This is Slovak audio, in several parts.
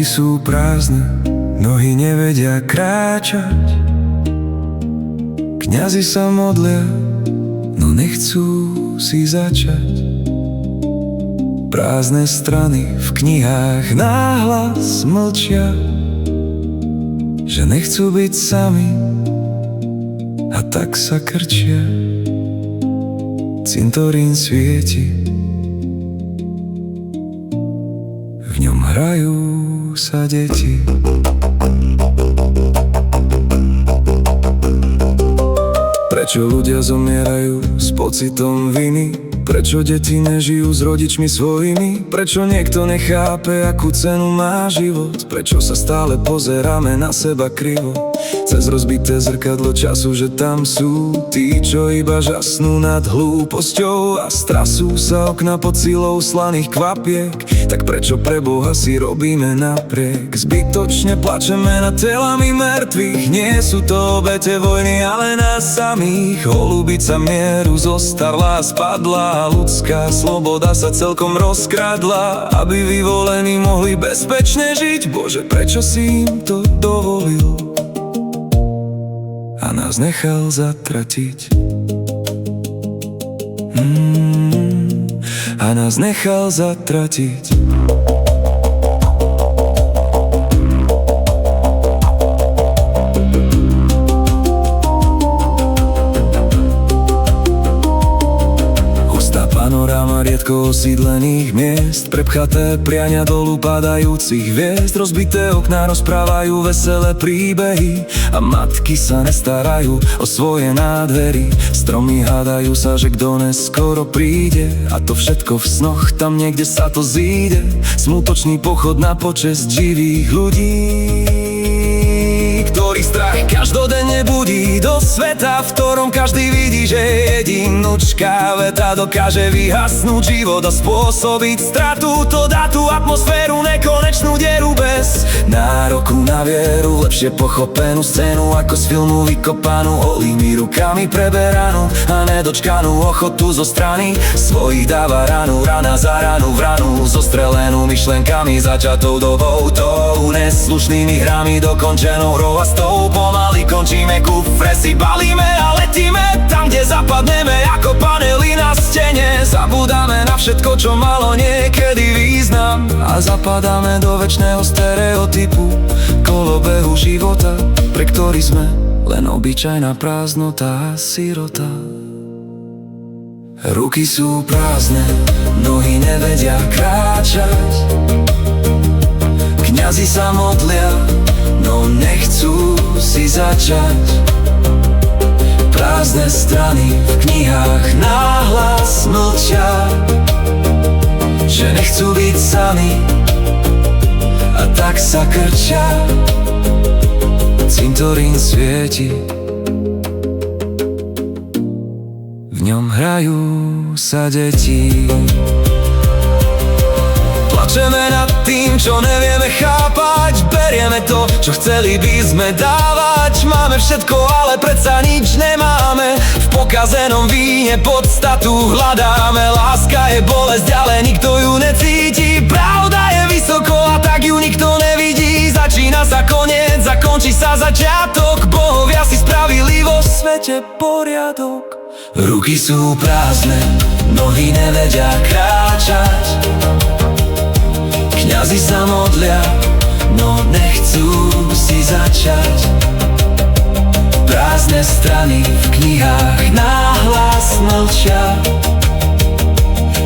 Ruky sú prázdne, nohy nevedia kráčať. Kňazi sa modlia, no nechcú si začať. Prázdne strany v knihách náhlas mlčia, že nechcú byť sami a tak sa krčia. Cintorín svieti, v ňom hrajú sa deti. Prečo ľudia zomierajú s pocitom viny? Prečo deti nežijú s rodičmi svojimi? Prečo niekto nechápe, akú cenu má život? Prečo sa stále pozeráme na seba krivo? Cez rozbité zrkadlo času, že tam sú tí, čo iba žasnú nad hlúposťou a strasú sa okna pod silou slaných kvapiek. Tak prečo pre Boha si robíme napriek? Zbytočne plačeme nad telami mŕtvych. Nie sú to obete vojny, ale nás samých. Holubica mieru zostarla a spadla, a ľudská sloboda sa celkom rozkradla. Aby vyvolení mohli bezpečne žiť, Bože, prečo si im to dovolil a nás nechal zatratiť? A nás nechal zatratiť. Panoráma riedko osídlených miest, prepchaté priania dolu padajúcich hviezd. Rozbité okná rozprávajú veselé príbehy a matky sa nestarajú o svoje nádhery. Stromy hádajú sa, že kto neskoro príde, a to všetko v snoch, tam niekde sa to zíde. Smutočný pochod na počesť živých ľudí, ktorý strach každodenne budí do sveta, v ktorom každý vidí, že jedinúčká veta dokáže vyhasnúť život a spôsobiť stratu. To dá tú atmosféru, nekonečnú dieru bez nároku na vieru. Lepšie pochopenú scénu ako z filmu vykopanú, holými rukami preberanú a nedočkanú ochotu zo strany svojich dáva ranu. Rana za ranu v ranu, zostrelenú myšlenkami, začatou dobou, tou neslušnými hrami dokončenou hrou. A s tou pomaly končíme, kufre si balíme a letíme tam, kde zapadneme ako panely na stene. Zabudáme na všetko, čo malo niekedy význam, a zapadáme do večného stereotypu kolobehu života, pre ktorý sme len obyčajná prázdnota a sirota. Ruky sú prázdne, nohy nevedia kráčať. Kňazi sa modlia, no nechcú si začať. Prázdne strany v knihách náhlas mlčia, že nechcú byť sami a tak sa krčia. Cintorín svieti, v ňom hrajú sa deti. Plačeme nad tým, čo nevieme chápať, berieme to, čo chceli by sme dávať. Máme všetko, ale predsa nič nemáme. V pokazenom víne podstatu hľadáme. Láska je bolesť, ale nikto ju necíti. Pravda je vysoko a tak ju nikto nevidí. Začína sa koniec a končí sa začiatok. Bohovia si spravili vo svete poriadok. Ruky sú prázdne, nohy nevedia kráčať. Kňazi sa modlia, no nechcú si začať. Prázdne strany v knihách náhlas mlčia,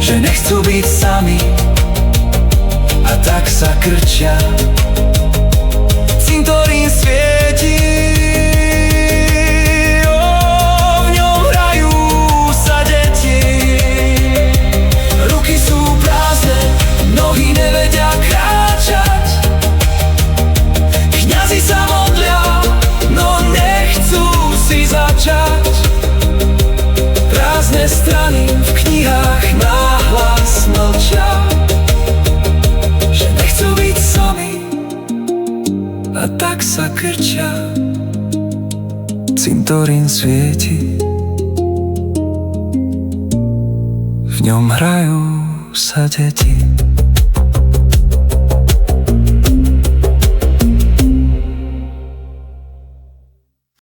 že nechcú byť sami a tak sa krčia. Cintorín svieti, v ňom hrajú sa deti. Ruky sú prázdne, nohy nevedia kráčať. Kňazi sa modlia, no nechcú si začať. Prázdne strany v knihách náhlas mlčia, že nechcú byť sami a tak sa krčia. Cintorín svieti, v ňom hrajú sa deti.